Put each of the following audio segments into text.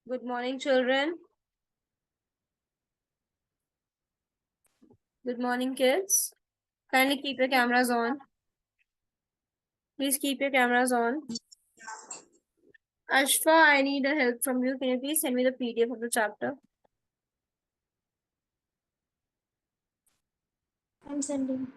Good morning, children. Good morning, kids. Kindly keep your cameras on. Please keep your cameras on. Ashfa, I need a help from you. Can you please send me the PDF of the chapter? I'm sending.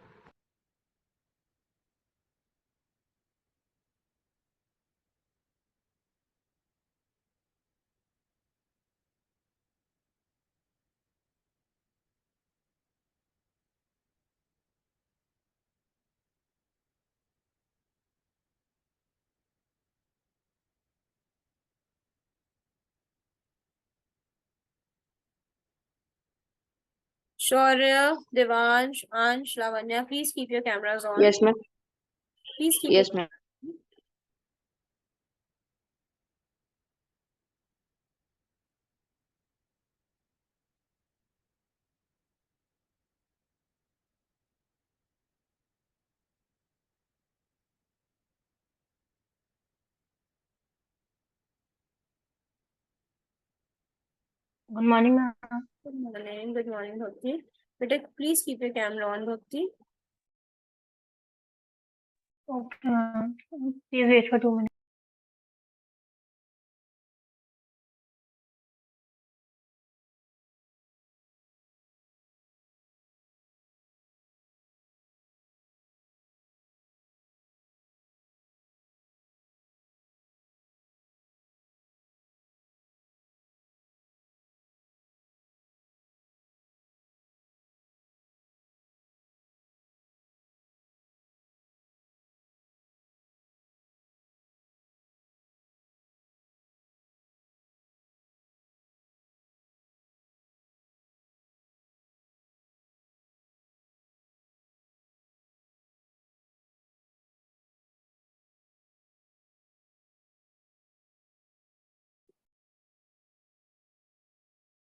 Shaurya, Devansh, Ansh, Lavanya, please keep your cameras on. Yes, ma'am. Please keep Yes, ma'am. Good morning, ma'am. Good morning. Good morning, Bhakti. But please keep your camera on, Bhakti. Okay, ma'am. Please wait for 2 minutes.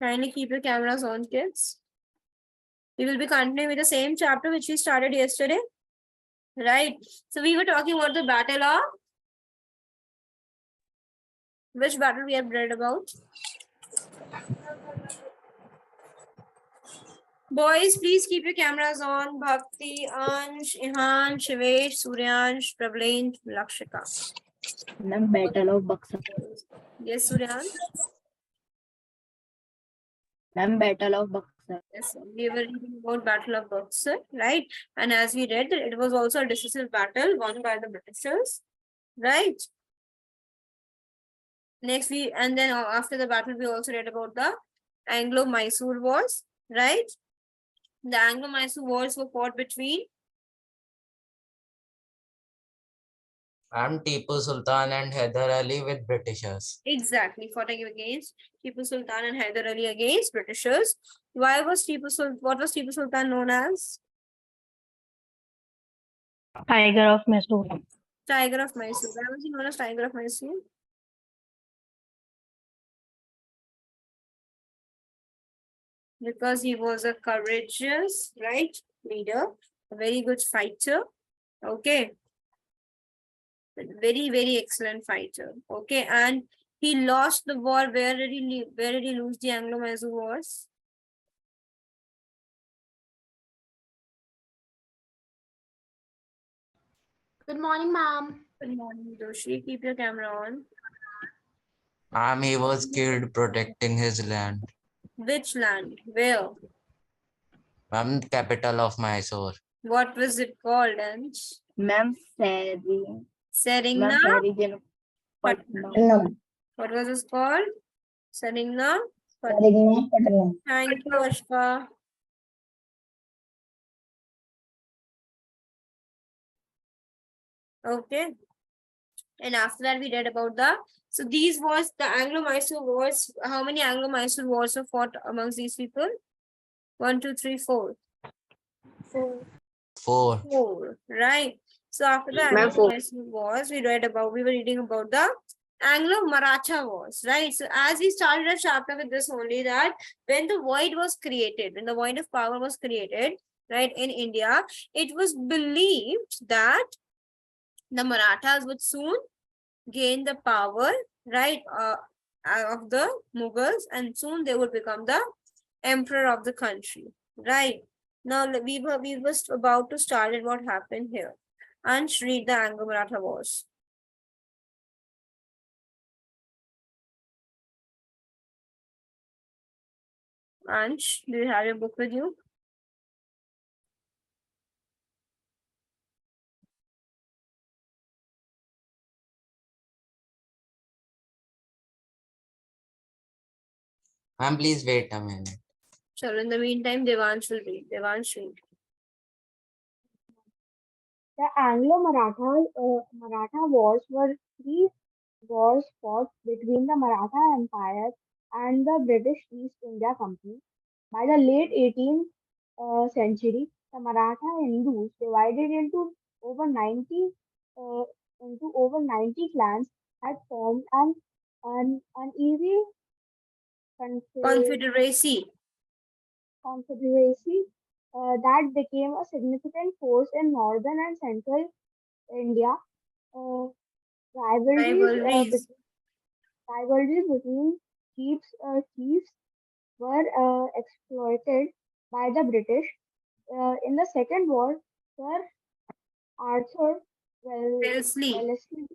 Kindly keep your cameras on, kids. We will be continuing with the same chapter which we started yesterday. Right. So we were talking about the battle of which battle we have read about. Boys, please keep your cameras on. Bhakti, Ansh, Ihan, Shivesh, Suryansh, Prableen, Lakshika. Ma'am, Battle of Buxar. Yes, Suryansh. Ma'am, Battle of Buxar. Yes, we were reading about Battle of Buxar, right? And as we read, it was also a decisive battle won by the Britishers, right? Next, and then after the battle, we also read about the Anglo-Mysore Wars, right? The Anglo-Mysore Wars were fought between Tipu Sultan and Hyder Ali with Britishers. Exactly, foughting against Tipu Sultan and Hyder Ali against Britishers. What was Tipu Sultan known as? Tiger of Mysore. Tiger of Mysore. Why was he known as Tiger of Mysore? Because he was a courageous, right, leader, a very good fighter. Okay. Very, very excellent fighter. Okay, and he lost the war. Where did he lose the Anglo-Mysore wars? Good morning, ma'am. Good morning, Joshi. Keep your camera on. He was killed protecting his land. Which land? Where? Capital of Mysore. What was it called, Ansh? Ma'am, Seringna. Patnam. What was it called? Seringna. Patnam. Thank you, Ashfa. Okay. And after that, we read about so these wars, the Anglo-Mysore wars. How many Anglo-Mysore wars were fought amongst these people? 1, 2, 3, 4. Four, right? So after the Anglo-Mysore wars, we were reading about the Anglo-Maratha wars, right? So as we started a chapter with this only, that when the void was created, when the void of power was created, right, in India, it was believed that the Marathas would soon gain the power, right, of the Mughals, and soon they would become the emperor of the country, right? Now we were about to start at what happened here. And read the Anglo-Maratha Wars. Ansh, do you have your book with you? Ma'am, please wait a minute. Sure, in the meantime, Devansh will read. Devansh, read. The Anglo-Maratha Wars were three wars fought between the Maratha Empire and the British East India Company. By the late 18th century, the Maratha Hindus divided over 90 uh, into over 90 clans had formed an uneasy Confederacy. confederacy that became a significant force in northern and central India. Uh, rivalries, uh, Rivalries. bet- rivalries between chiefs were exploited by the British. In the Second War, Sir Arthur Wellesley. Wellesley,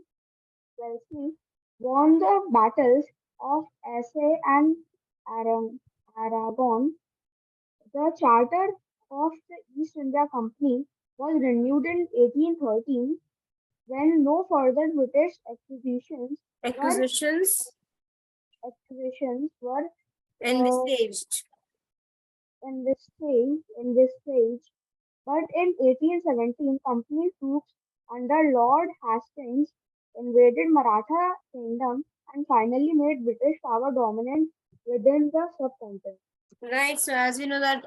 Wellesley won the battles of Assaye and Aragon. The charter of the East India Company was renewed in 1813 when no further British were Acquisitions acquisitions were uh, envisaged. in this stage. But in 1817, company troops under Lord Hastings invaded Maratha kingdom and finally made British power dominant within the subcontinent. Right, so as we know that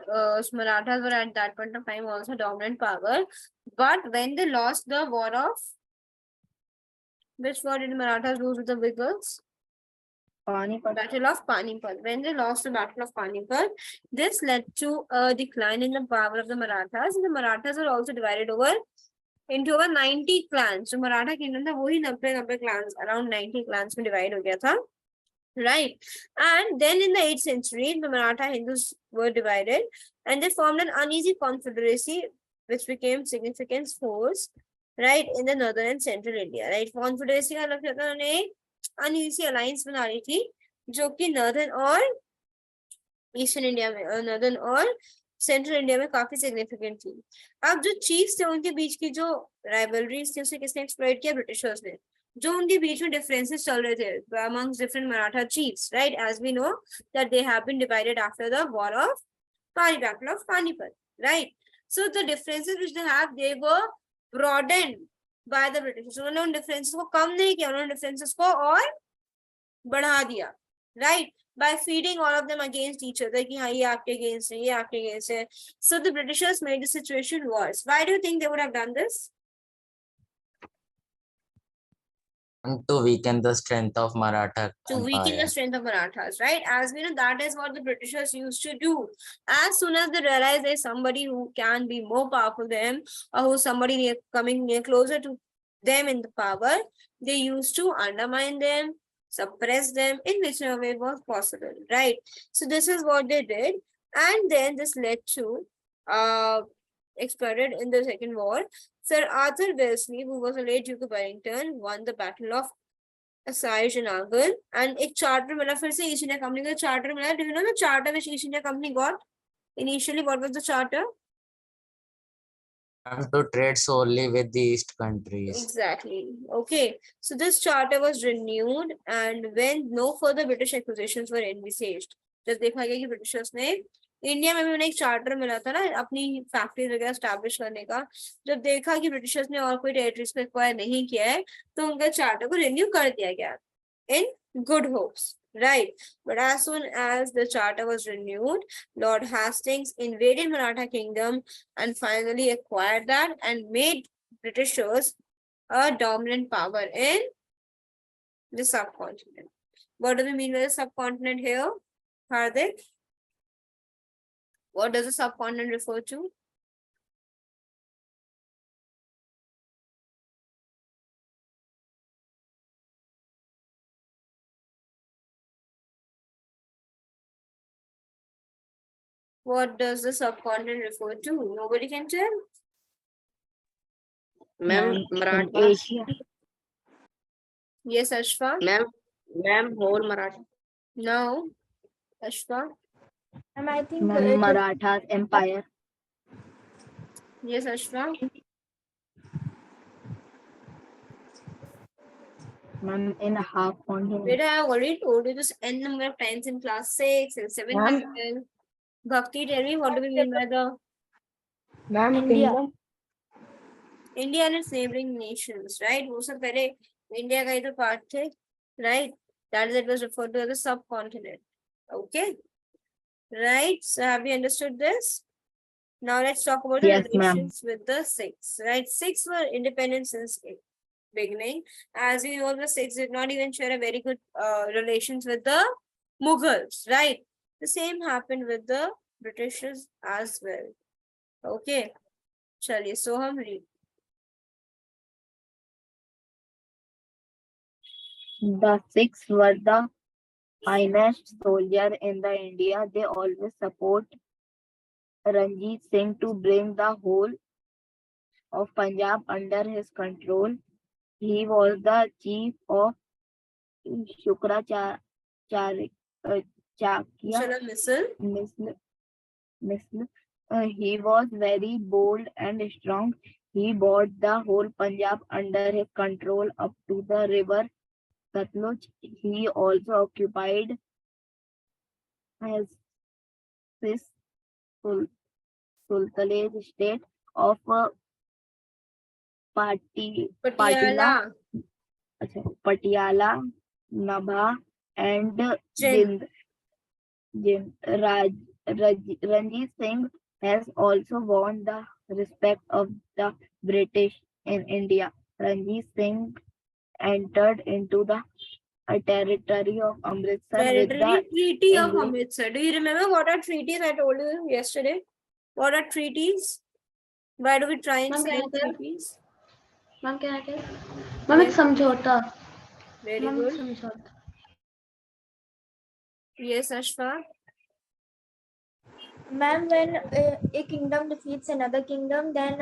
Marathas were at that point of time also dominant power, but when they lost the war of, which war did Marathas lose with the Mughals? Panipat. Battle of Panipat. When they lost the Battle of Panipat, this led to a decline in the power of the Marathas, and the Marathas were also divided into over 90 clans. So Maratha kingdom था वही 90 clans, around 90 clans में divide हो गया था. Right. And then in the 8th century, the Maratha Hindus were divided and they formed an uneasy confederacy which became significant force, right, in the northern and central India. Right. Confederacy का मतलब था उन्होंने एक uneasy alliance बना ली थी जो कि northern और ईस्टर्न इंडिया में, नॉर्दर्न और सेंट्रल इंडिया में काफी सिग्निफिकेंट थी. अब जो चीफ्स थे उनके बीच की जो राइवलरीज थी उसे किसने एक्सप्लॉइट किया? ब्रिटिशर्स ने. जो उनके बीच में डिफरेंसेस चल रहे थे amongst different Maratha chiefs, right? As we know that they have been divided after the war of Battle of Panipat, right? So the differences which they have, they were broadened by the British. उन्होंने उन differences को कम नहीं किया, उन्होंने differences को और बढ़ा दिया, right? By feeding all of them against each other कि हाँ ये आपके against है, ये आपके against है. So the Britishers made the situation worse. Why do you think they would have done this? And to weaken the strength of Maratha To weaken the Empire. strength of Marathas, right? As we know, that is what the Britishers used to do. As soon as they realize there's somebody who can be more powerful than them, or who's somebody coming near closer to them in the power, they used to undermine them, suppress them in whichever way was possible, right? So this is what they did, and then this led to exploded in the Second War. Sir Arthur Wellesley, who was a late Duke of Wellington, won the Battle of Asai Janagan, and एक charter मिला फिर से East India Company का charter मिला. Do you know the charter which East India Company got? Initially, what was the charter? To trade solely with the East countries. Exactly. Okay. So this charter was renewed, and when no further British acquisitions were envisaged, जब देखा गया कि Britishers ने India में भी उन्हें एक charter मिला था ना अपनी फैक्ट्रीज वगैरह स्टैब्लिश करने का, जब देखा कि ब्रिटिशर्स ने और कोई टेरिटरीज को एक्वायर नहीं किया है तो उनका चार्टर को रिन्यू कर दिया गया in good hopes, right? But as soon as the charter was renewed, Lord Hastings invaded Maratha kingdom and finally acquired that and made Britishers a dominant power in the subcontinent. What do we mean by the subcontinent here, Hardik? What does the subcontinent refer to? What does the subcontinent refer to? Nobody can tell. Ma'am, in Maratha. Asia. Yes, Ashfa. Ma'am, whole Maratha. No, Ashfa. And I think Ma'am, Maratha's empire. Yes, Ashfa. Ma'am, in a half continent. Wait, I have already told you this n number of times in class 6 and 7 Ma'am. times. Bhakti, tell me what do we mean by the Ma'am, India. India and its neighboring nations, right? वो सब पहले India का ही तो part थे, right? That is it was referred to as a subcontinent. Okay, right? So have you understood this? Now let's talk about the Yes, ma'am. relations with the Sikhs, right? Sikhs were independent since beginning. As we know, the Sikhs did not even share a very good relations with the Mughals, right? The same happened with the Britishers as well. Okay, chaliye, so hum read. The Sikhs were the finest soldier in the India. They always support Ranjit Singh to bring the whole of Punjab under his control. He was the chief of Shukracharya Chakya Inshallah, missile. Misl. He was very bold and strong. He brought the whole Punjab under his control up to the river Satluj. He also occupied as this Sultanate state of Patiala. Patiala, Nabha, and Jind. Ranjit Singh has also won the respect of the British in India. Ranjit Singh entered into the territory of Amritsar with the Territory Treaty of English. Amritsar. Do you remember what are treaties I told you yesterday? What are treaties? Why do we try and Ma'am, say can I tell? treaties? Ma'am, can I tell? Ma'am, it's samjhota. Very Ma'am, good. samjhota. Yes, Ashfa. Ma'am, when a kingdom defeats another kingdom, then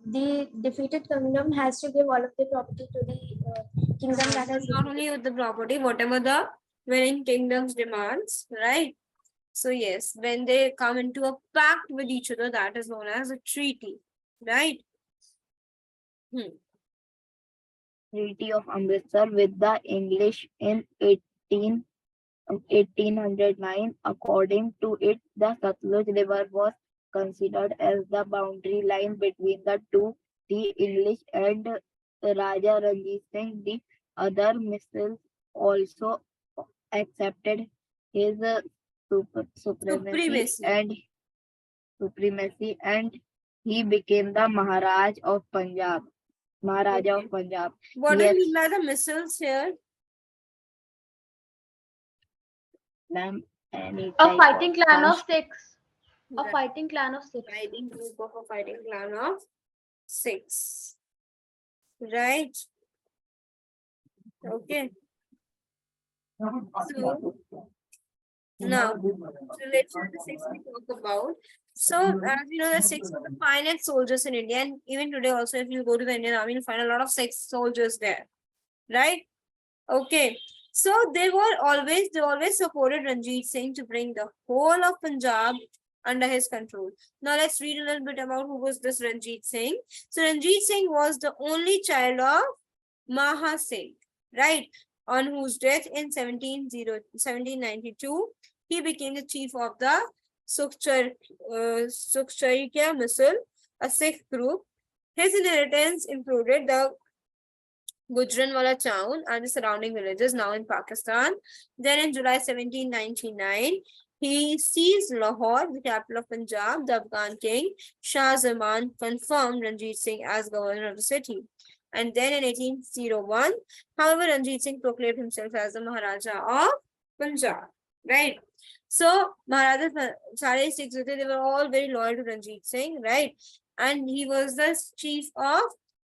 the defeated kingdom has to give all of the property to the kingdom that has Not only with the property, whatever the winning kingdoms demands, right? So yes, when they come into a pact with each other, that is known as a treaty, right? Treaty of Amritsar with the English in 1809. According to it, the Satluj River was considered as the boundary line between the two. The English and Raja Ranjit Singh, the other missiles, also accepted his supremacy and he became the Maharaja of Punjab. Maharaja of Punjab. What do Yes. you mean by the missiles here? Ma'am, any A type fighting clan of caste. six. A Right. fighting clan of six. Fighting group of a fighting clan of 6. Right? Okay. So now, relation to the 6 we talk about. So, as you know, the 6 were the finest soldiers in India, and even today, also, if you go to the Indian Army, you'll find a lot of 6 soldiers there, right? Okay, so they always supported Ranjit Singh to bring the whole of Punjab under his control. Now, let's read a little bit about who was this Ranjit Singh. So, Ranjit Singh was the only child of Maha Singh, right? On whose death in 1792, he became the chief of the Sukhcharya Misl, a Sikh group. His inheritance included the Gujranwala town and the surrounding villages now in Pakistan. Then in July 1799, he seized Lahore, the capital of Punjab. The Afghan king Shah Zaman confirmed Ranjit Singh as governor of the city. And then in 1801, however, Ranjit Singh proclaimed himself as the Maharaja of Punjab. Right? So, Maharajas, Sare Sikhs, they were all very loyal to Ranjit Singh, right? And he was the chief of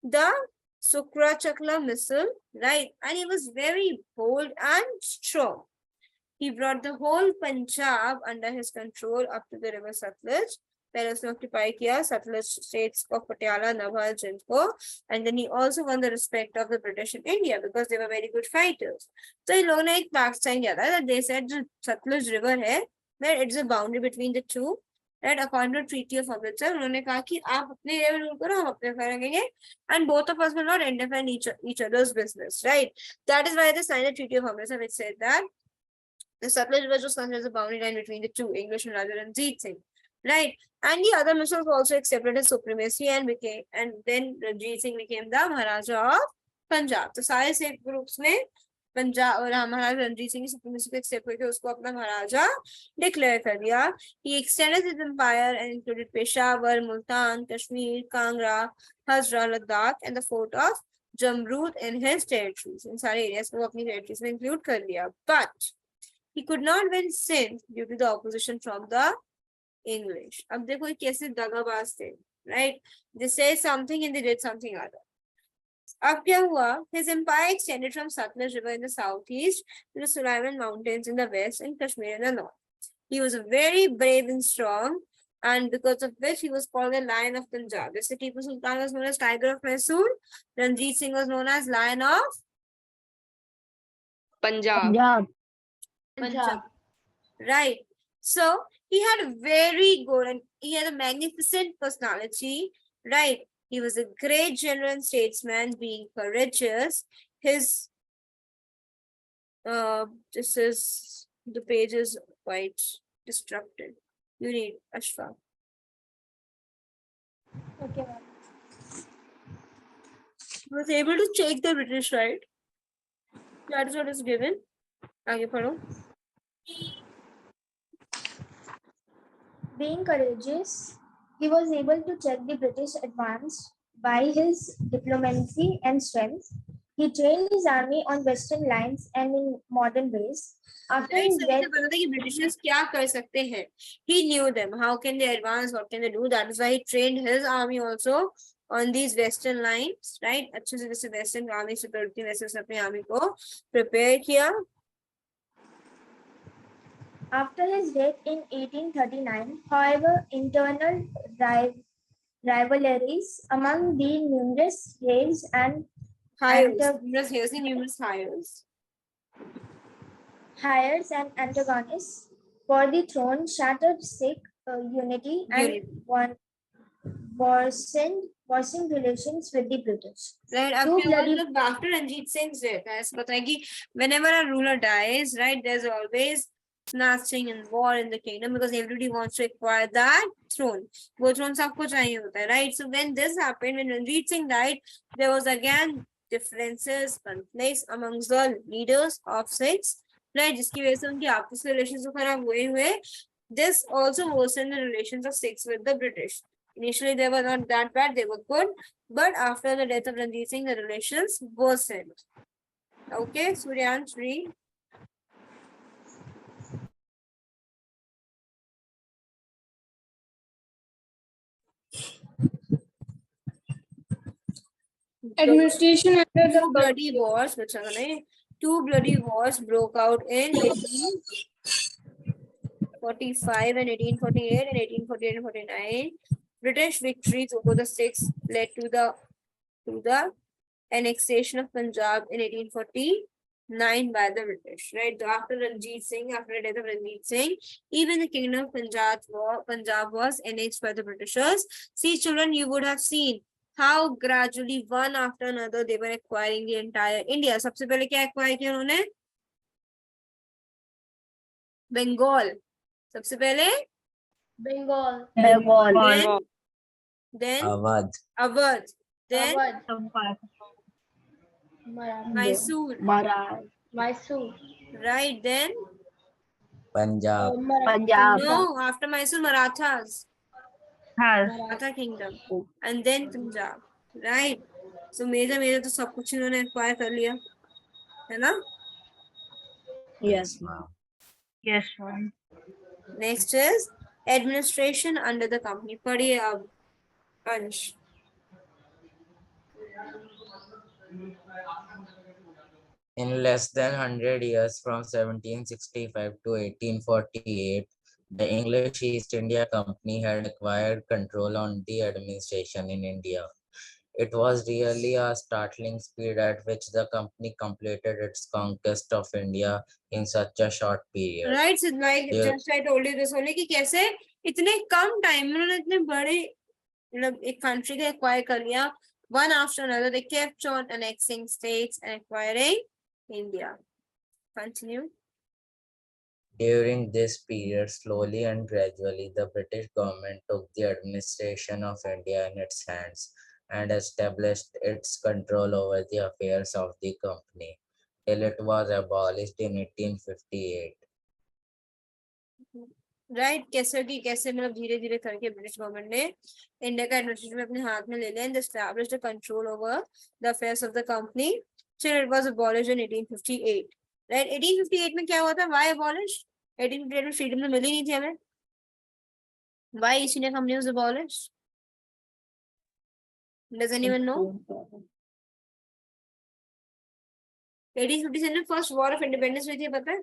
the Sukrachakla missile, right? And he was very bold and strong. He brought the whole Punjab under his control up to the river Satluj. Then उसने occupy किया Satluj states को Patiala, Nabhal, Jind को, and then he also won the respect of the British in India because they were very good fighters. So इन लोगों ने एक fact sign किया था that they said जो Satluj river है, that it's a boundary between the two. That according to Treaty of Amritsar, उन्होंने कहा कि आप अपने लेवल रूल करो, हम अपने करेंगे, and both of us will not interfere in each other's business, right? That is why they signed the Treaty of Amritsar, which said that the Satluj River was considered as a boundary line between the two, English and Raja Ranjit Singh, right? And the other ministers also accepted his supremacy and then Ranjit Singh became the Maharaja of Punjab. So सारे Sikh groups में पंजाब और महाराजा रणजीत सिंह की supremacy को accept करके उसको अपना महाराजा declare कर दिया. He extended his empire and included Peshawar, Multan, Kashmir, Kangra, Hazra, Ladakh, and the fort of Jamrud in his territories. इन सारे areas को अपनी territories में include कर लिया. But he could not win Sindh due to the opposition from the English. अब देखो ये कैसे दगाबाज थे, right? They say something and they did something other. अब क्या हुआ? His empire extended from Satluj River in the southeast to the Sulaiman Mountains in the west and Kashmir in the north. He was very brave and strong, and because of which he was called the Lion of Punjab. Just Tipu Sultan was known as Tiger of Mysore, Ranjit Singh was known as Lion of Punjab. Punjab. Right. So he had a very good and he had a magnificent personality, right? He was a great general and statesman, being courageous. His this is the page is quite disrupted. You need Ashfa. Okay, ma'am. He was able to check the British, right? That is what is given. आगे पढ़ो. Being courageous, he was able to check the British advance by his diplomacy and strength. He trained his army on western lines and in modern ways. After his death, Britishers क्या कर सकते हैं? He knew them. How can they advance? What can they do? That is why he trained his army also on these western lines, right? अच्छे से जैसे western army से करती वैसे उसने अपनी army को prepare किया. after his death in 1839, however, internal rivalries among the numerous slaves and numerous heirs and antagonists for the throne shattered Sikh unity and worsened relations with the British. Right, after Ranjit Singh's death, ऐसा पता है कि whenever a ruler dies, right, there's always snatching and war in the kingdom because everybody wants to acquire that throne. वो throne सबको चाहिए होता है, right? So when this happened, when Ranjit Singh died, there was again differences, conflicts amongst the leaders of Sikhs, right? जिसकी वजह से उनकी आपस में relations खराब हुए. This also worsened the relations of Sikhs with the British. Initially, they were not that bad; they were good. But after the death of Ranjit Singh, the relations worsened. Okay, Suryansh, read. Administration under the bloody wars, two bloody wars broke out in 1845 and 1848 and 1848 and 49. British victories over the Sikhs led to the annexation of Punjab in 1849 by the British. Right, so after the death of Ranjit Singh, even the kingdom of Punjab was annexed by the Britishers. See, children, you would have seen how gradually one after another they were acquiring the entire India. सबसे पहले क्या acquire किया उन्होंने? Bengal. सबसे पहले Bengal. Then Awadh. Then Mysore. Right, then Punjab. no, after Mysore, Marathas. Maratha kingdom. And then Punjab. Right. So major तो सब कुछ इन्होंने acquire कर लिया, है ना? Yes, ma'am. Yes, ma'am. Next is administration under the company. पढ़िए अब अंश. In less than 100 years, from 1765 to 1848, the English East India Company had acquired control on the administration in India. It was really a startling speed at which the company completed its conquest of India in such a short period. Right, so like Yeah. just I told you this only कि कैसे इतने कम time में उन्होंने इतने बड़े मतलब एक country को acquire कर लिया, one after another they kept on annexing states and acquiring India. Continue. During this period, slowly and gradually, the British government took the administration of India in its hands and established its control over the affairs of the company till it was abolished in 1858. Right कैसे मतलब धीरे धीरे करके British government ने India का administration अपने हाथ में ले लिया and established control over the affairs of the company till it was abolished in 1858. Right 1858 में क्या हुआ था? Why abolished? 1858 में फ्रीडम तो मिली नहीं थी हमें. Why east India company was abolished? Does anyone know? 1857 में फर्स्ट वॉर ऑफ इंडिपेंडेंस हुई थी, पता है?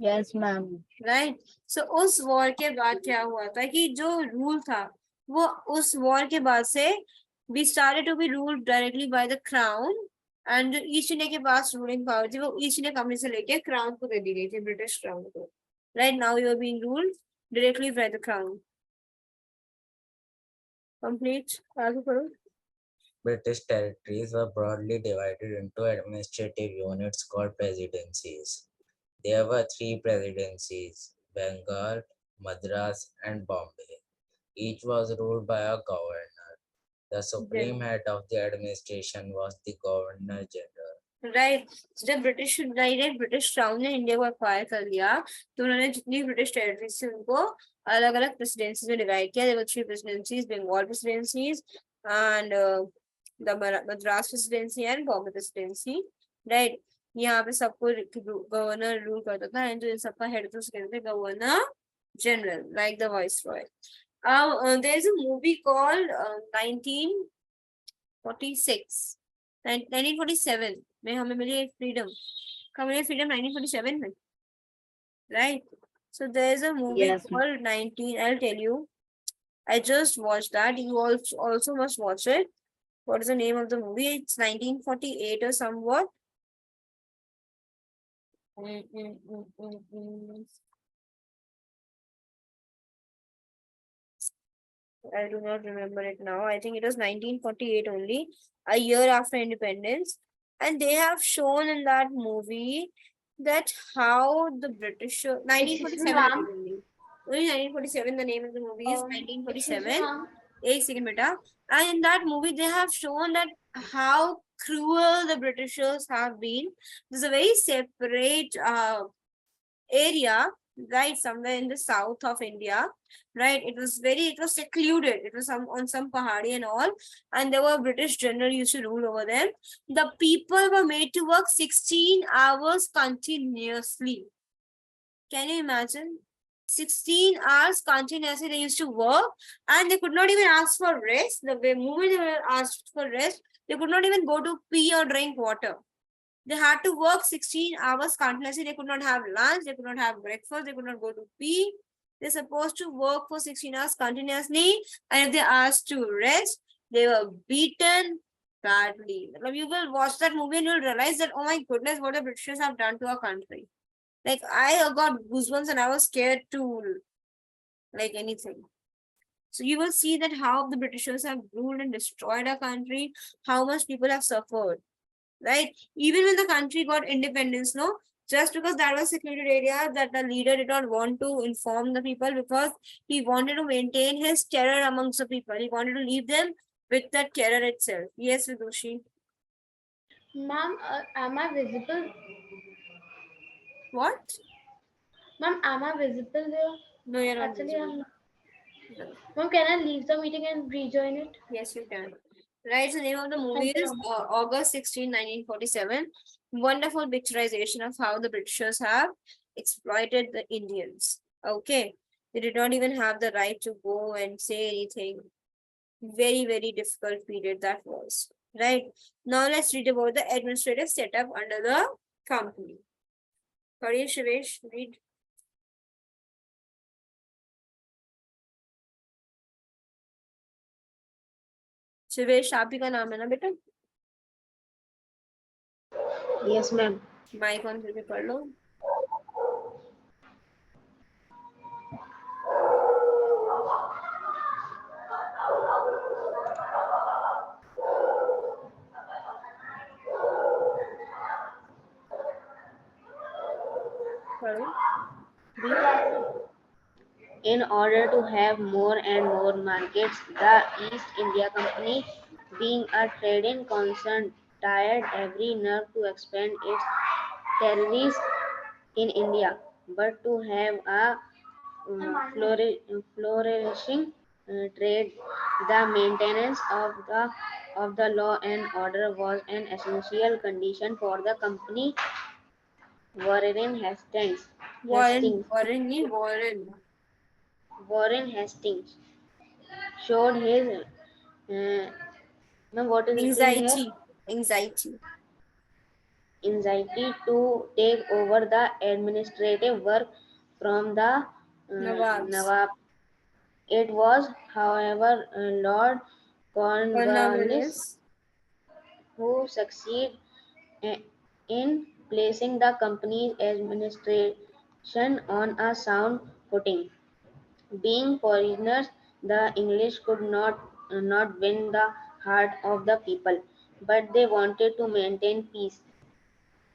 Yes, ma'am. राइट सो उस वॉर के बाद क्या हुआ था कि जो रूल था वो उस वॉर के बाद से we started to be ruled directly by the crown and जो ईस्ट इंडिया के पास रूलिंग पावर थी वो ईस्ट इंडिया कंपनी से लेके क्राउन को दे दी गई थी, ब्रिटिश क्राउन को. Right now you are being ruled directly by the crown. Complete, आगे पढ़ो. British territories were broadly divided into administrative units called presidencies. There were 3 presidencies: Bengal, Madras, and Bombay. Each was ruled by a governor. The supreme head of the administration was the Governor General. Right जब British crown ने India को acquire कर लिया तो उन्होंने जितनी British territories थी उनको अलग अलग प्रेसिडेंसीज में डिवाइड किया. There were 3 presidencies, Bengal presidencies and the Madras presidency and Bombay presidency. Right यहाँ पे सबको गवर्नर रूल करता था एंड जो इन सबका हेड तो उसके कहते थे governor general like the viceroy. There is a movie called 1946 1947 में हमें मिली फ्रीडम. कब मिली फ्रीडम? 1947 में. Right so there is a movie Yes, called 19. I'll tell you, I just watched that. You also must watch it. What is the name of the movie? It's 1948 or somewhat. I do not remember it now. I think it was 1948 only, a year after independence. And they have shown in that movie that how the British 1947 only. Only 1947, the name of the movie is 1947. Ek second, beta. And in that movie, they have shown that how cruel the Britishers have been. There's a very separate area, right, somewhere in the south of India. Right, it was secluded. It was on some pahadi and all, and there were British general used to rule over them. The people were made to work 16 hours continuously. Can you imagine? 16 hours continuously they used to work, and they could not even ask for rest. The moment they were asked for rest, they could not even go to pee or drink water. They had to work 16 hours continuously. They could not have lunch. They could not have breakfast. They could not go to pee. They're supposed to work for 16 hours continuously. And if they asked to rest, they were beaten badly. You will watch that movie and you'll realize that, oh my goodness, what the Britishers have done to our country. Like, I got goosebumps and I was scared to like anything. So you will see that how the Britishers have ruled and destroyed our country, how much people have suffered. Right, even when the country got independence, no, just because that was secluded area, that the leader did not want to inform the people because he wanted to maintain his terror amongst the people. He wanted to leave them with that terror itself. Yes, Vidushi. Ma'am, am I visible? What? Ma'am, am I visible there? No, you're not. Actually, visible. Ma'am, can I leave the meeting and rejoin it? Yes, you can. Right, so the name of the movie is August 16, 1947. Wonderful picturization of how the Britishers have exploited the Indians. Okay, they did not even have the right to go and say anything. Very, very difficult period that was. right? Now let's read about the administrative setup under the company. Sorry, Shivesh, read. Shivesh आप ही का नाम है ना बेटा? Yes, ma'am. Mic on करके पढ़ लो. पढ़ो. In order to have more and more markets, the East India Company, being a trading concern, tried every nerve to expand its territories in India. But to have a flourishing trade, the maintenance of the law and order was an essential condition for the company. Warren Hastings. Warren Hastings showed his what is written here? Anxiety to take over the administrative work from the Nawab. It was, however, Lord Cornwallis who succeeded in placing the company's administration on a sound footing. Being foreigners, the English could not win the heart of the people, but they wanted to maintain peace,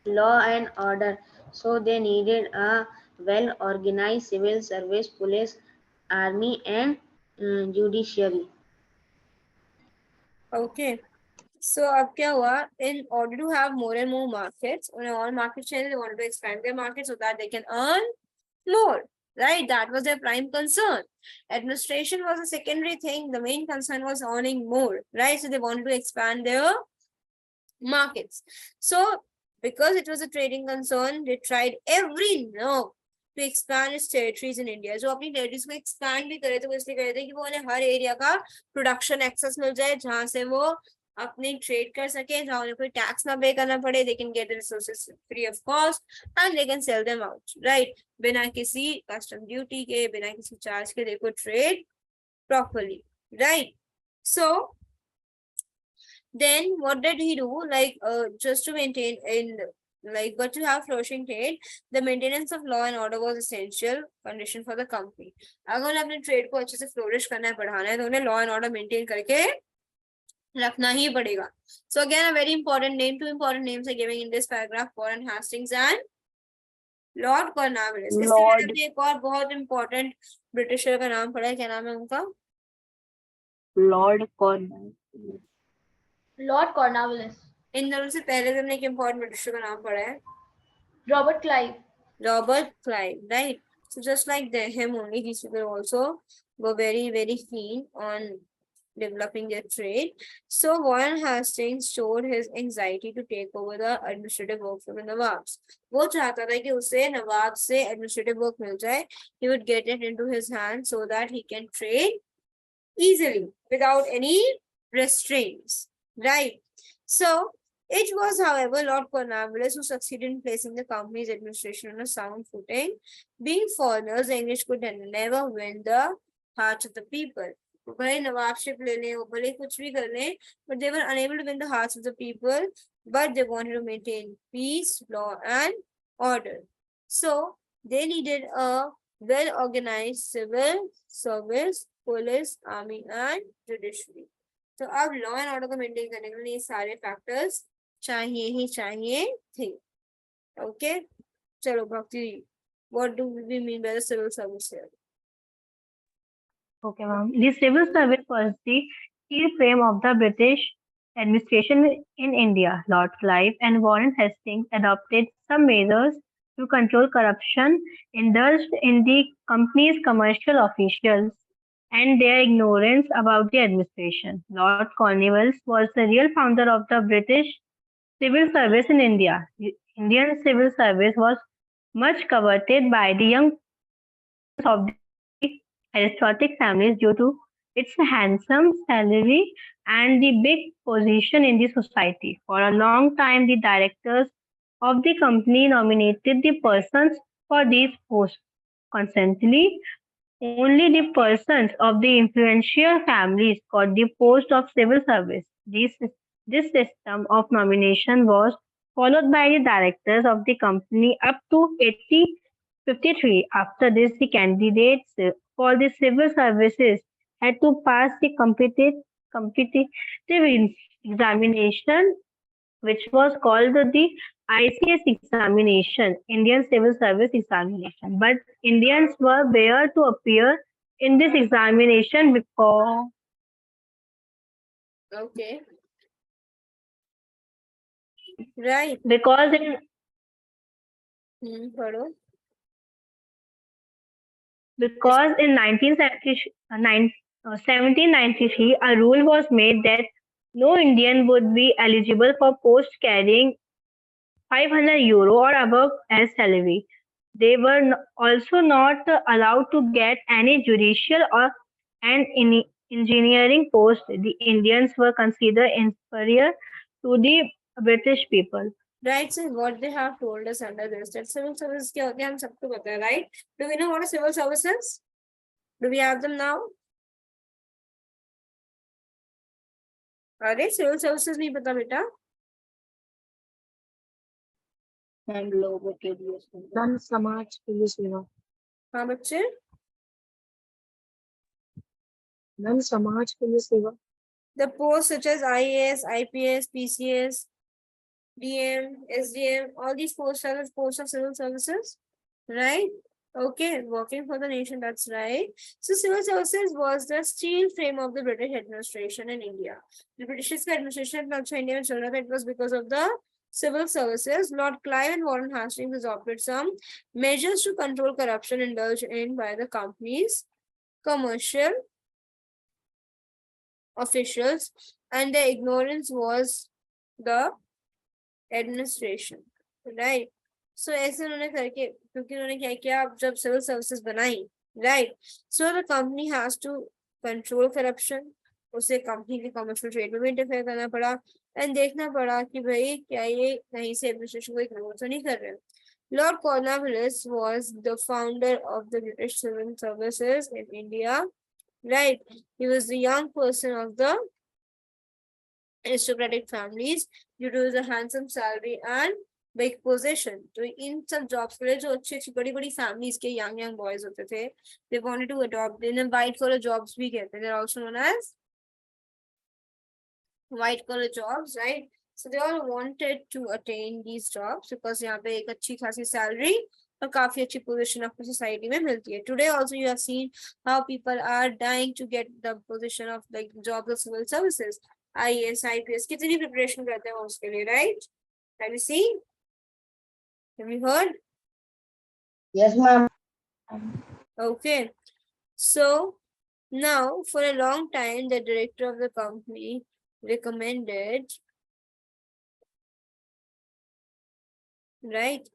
law and order, so they needed a well-organized civil service, police, army and judiciary. Okay. So अब क्या हुआ? In order to have more and more markets, on all market share, they wanted to expand their market so that they can earn more. Right? That was their prime concern. Administration was a secondary thing. The main concern was earning more. Right? So they wanted to expand their markets. So because it was a trading concern, they tried every nerve to expand its territories in India. जो अपनी territories को expand भी करे तो वो इसलिए करे थे कि वो उन्हें हर area का production access मिल जाए जहाँ से वो अपने trade कर सके, जहाँ उन्हें कोई tax ना pay करना पड़े, they can get the resources free of cost and they can sell them out, right? बिना किसी custom duty के, बिना किसी charge के, they could trade properly, right? So then what did he do? Like just to maintain in like but to have flourishing trade, the maintenance of law and order was essential condition for the company. अगर उन्हें अपने trade को अच्छे से flourish करना है, बढ़ाना है, तो उन्हें law and order maintain करके रखना ही पड़ेगा. So again a very important name, two important names are giving in this paragraph, Warren Hastings and Lord Cornwallis. इससे पहले हमने एक और बहुत important ब्रिटिशर का नाम पढ़ा है, क्या नाम है उनका? Lord Cornwallis. Lord Cornwallis. इन दोनों से पहले हमने एक important ब्रिटिशर का नाम पढ़ा है, Robert Clive. Robert Clive, right? So just like him only, these people also were very, very keen on developing their trade. So Warren Hastings showed his anxiety to take over the administrative work from the Nawabs. वो चाहता था कि उसे नवाब से administrative work मिल जाए. He would get it into his hands so that he can trade easily without any restraints, right? So it was, however, Lord Cornwallis who succeeded in placing the company's administration on a sound footing. Being foreigners, the English could never win the hearts of the people. भले नवाबशिप ले लें, भले कुछ भी कर लें, but they were unable to win the hearts of the people, but they wanted to maintain peace, law, and order. So they needed a well-organized civil service, police, army, and judiciary. तो अब law and order को maintain करने के लिए सारे factors चाहिए ही चाहिए थे. ओके, चलो Bhakti, what do we mean by the civil service here? Okay, ma'am. The civil service was the key frame of the British administration in India. Lord Clive and Warren Hastings adopted some measures to control corruption, indulged in the company's commercial officials and their ignorance about the administration. Lord Cornwallis was the real founder of the British civil service in India. The Indian civil service was much coveted by the young of the aristocratic families due to its handsome salary, and the big position in the society. For a long time, the directors of the company nominated the persons for these posts. Constantly, only the persons of the influential families got the post of civil service. This system of nomination was followed by the directors of the company up to 1853. After this, the candidates for the civil services had to pass the competitive examination, which was called the ICS examination, Indian Civil Service examination. But Indians were bare to appear in this examination Okay. Right. because in Pardon. Yes. because in 1793 a rule was made that no Indian would be eligible for post carrying 500 euro or above as salary. They were also not allowed to get any judicial or and in engineering post. The Indians were considered inferior to the British people. Right. So what they have told us under this that civil service क्या होते हैं हम सबको पता है, right? Do we know what are civil services? Do we have them now? अरे civil services नहीं पता बेटा? हम लोगों के लिए धन समाज के लिए सेवा, हाँ बच्चे. धन समाज के लिए सेवा, The posts such as IAS, IPS, PCS, DM, SDM, all these posts are the posts of civil services, right? Okay, working for the nation, that's right. So civil services was the steel frame of the British administration in India. The British administration also India में चल रहा था, it was because of the civil services. Lord Clive and Warren Hastings adopted some measures to control corruption indulged in by the companies, commercial officials, and their ignorance was the administration, right? So ऐसे उन्होंने करके क्योंकि उन्होंने क्या किया जब civil services बनाई, right? So the company has to control corruption. उसे कंपनी के कमर्शियल ट्रेड में भी इंटरफेयर करना पड़ा एंड देखना पड़ा कि भाई क्या ये कहीं से एडमिनिस्ट्रेशन को इग्नोर तो नहीं कर रहे. Lord Cornwallis was the founder of the British Civil Services in India, right? He was the young person of the aristocratic families due to the handsome salary and big position. तो इन सब jobs के लिए जो अच्छी अच्छी बड़ी बड़ी families के young boys होते थे, they wanted to adopt in white collar jobs भी कहते हैं. They're also known as white collar jobs, right? So they all wanted to attain these jobs because यहाँ पे एक अच्छी खासी salary और काफी अच्छी position आपको society में मिलती है. Today also you have seen how people are dying to get the position of like jobs of civil services. IAS, IPS, कितनी preparation करते हैं उसके लिए, right? Have you seen? Have you heard? yes ma'am, Okay. So now for a long time, the director of the company recommended, right,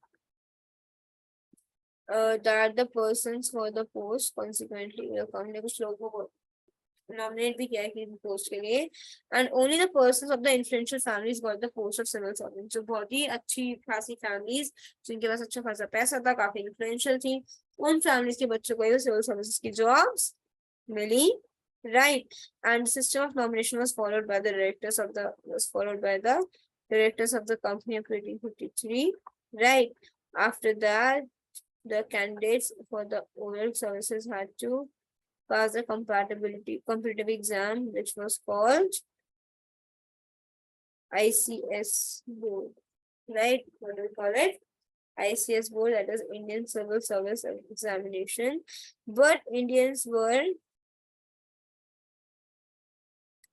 that the persons for the post consequently कुछ लोगों को nominate भी किया है कि post के लिए and only the persons of the influential families got the post of civil servant. जो बहुत ही अच्छी खासी families जिनके पास अच्छा खासा पैसा था, काफी influential थी, उन families के बच्चों को ये civil services की jobs milli, right? And the system of nomination was followed by the directors of the company up to 1853, right? After that, the candidates for the oral services had to pass the competitive exam, which was called ICS board, right? What do we call it? ICS board, that is Indian Civil Service Examination. But Indians were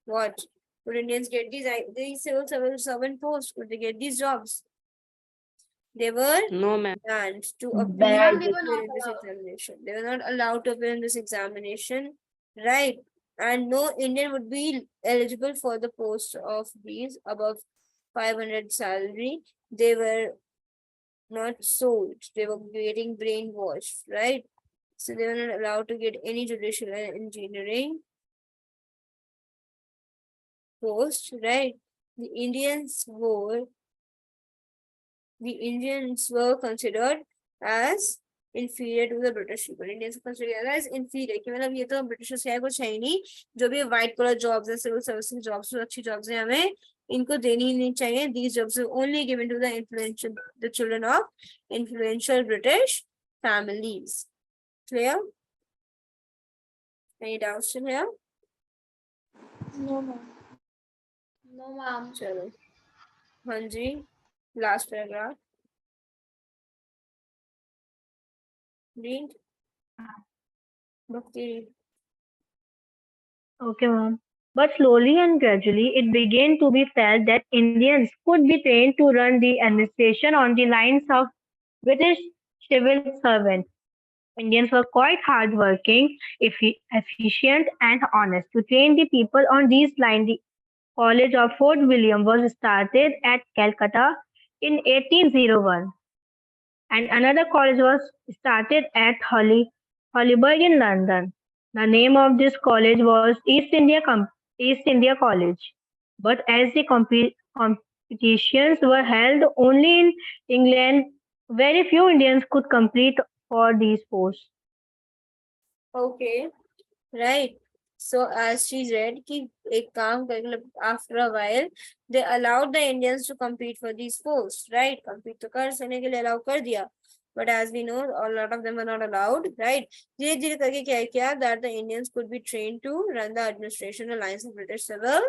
what? Would Indians get these civil service servant posts? Would they get these jobs? They were No, ma'am. banned to Banned. appear in this examination. They were not allowed to appear in this examination, right? And no Indian would be eligible for the post of these above 500 salary. They were not sold. They were getting brainwashed, right? So they were not allowed to get any judicial and engineering post, right? The Indians were considered as inferior to the British people. Indians were considered as inferior कि मतलब ये तो Britishers है कुछ है ही नहीं, जो भी white collar jobs है, civil services jobs, जो अच्छी jobs हैं हमें इनको देनी ही नहीं चाहिए. These jobs are only given to the children of influential British families. Clear? Any doubts in here? No, ma'am. No, ma'am. चलो हाँ जी, last paragraph. Read. Bhakti, read. Okay, ma'am. But slowly and gradually, it began to be felt that Indians could be trained to run the administration on the lines of British civil servants. Indians were quite hardworking, efficient, and honest. To train the people on these lines, the College of Fort William was started at Calcutta in 1801, and another college was started at Hollywood in London. The name of this college was East India College. But as the competitions were held only in England, very few Indians could compete for these posts. Okay, right. So as she read, कि एक काम करके after a while they allowed the Indians to compete for these posts, right? Compete तो कर सकने के लिए allow कर दिया. But as we know, a lot of them were not allowed, right? धीरे धीरे करके क्या किया that the Indians could be trained to run the administration alliance of British civil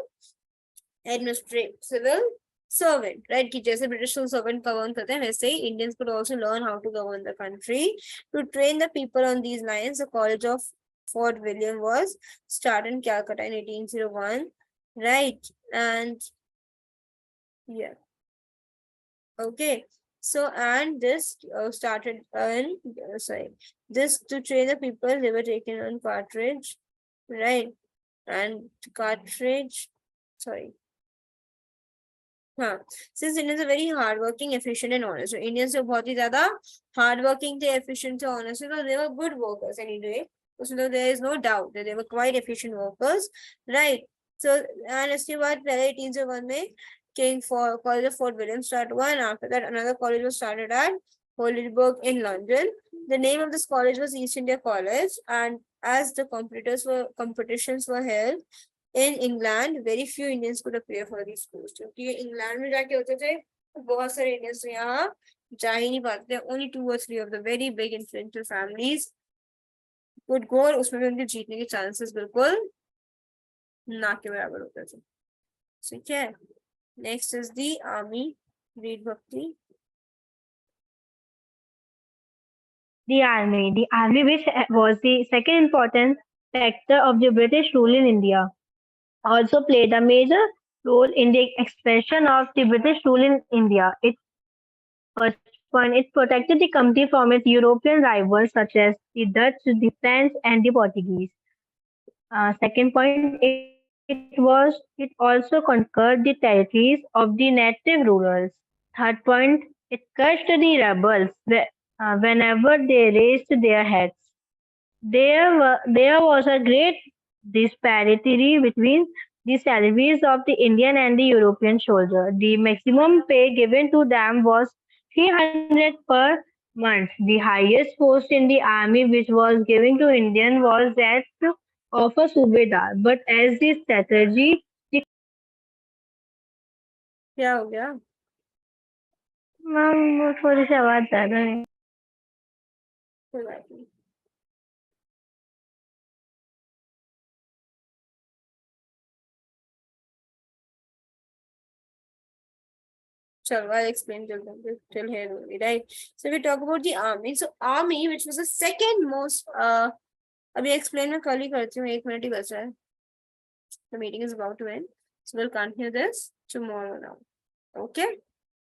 servant, right? कि जैसे British civil servant govern करते हैं वैसे ही Indians could also learn how to govern the country. To train the people on these lines, the College of Fort William was started in Calcutta in 1801, right? And yeah, okay. So and this started in this to train the people. They were taken on cartridge, right? And cartridge, sorry. हाँ, since Indians are very hardworking, efficient and honest. So Indians जो बहुत ही ज़्यादा hardworking थे, efficient थे, honest थे, so they were good workers anyway. So there is no doubt that they were quite efficient workers, right? So and इसके बाद पहले 1801 में College of Fort William started one. After that, another college was started at Hollywood in London. The name of this college was East India College, and as the competitions were held in England, very few Indians could appear for these schools. क्योंकि England में जाके होते थे बहुत सारे Indians यहाँ जा ही नहीं पाते. Only 2 or 3 of the very big influential families could go, और उसमें भी उनके जीतने के chances बिल्कुल ना के बराबर होते थे. ठीक है. Next is the army. Read Bhakti. The army which was the second important factor of the British rule in India, also played a major role in the expansion of the British rule in India. It protected the country from its European rivals such as the Dutch, the French, and the Portuguese. Second point, it also conquered the territories of the native rulers. Third point, it crushed the rebels whenever they raised their heads. There was a great disparity between the salaries of the Indian and the European soldier. The maximum pay given to them was 300 per month. The highest post in the army which was given to Indian was that of a Subedar. But as the strategy, क्या हो गया? Ma'am वो थोड़ी सी आवाज ज्यादा है. कोई बात नहीं. Chalo, I'll explain till here only, right? So we talk about the army. So army, which was the second most, अभी explain मैं कल ही करती हूँ, 1 minute ही बचा है. The meeting is about to end. So we'll continue this tomorrow now. Okay?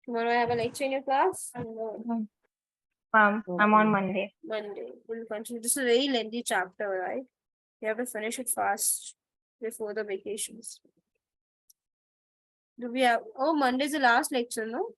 Tomorrow I have a lecture in your class. I'm on Monday. Monday. We'll continue. This is a very lengthy chapter, right? You have to finish it fast before the vacations. Do we have, oh, Monday is the last lecture, no?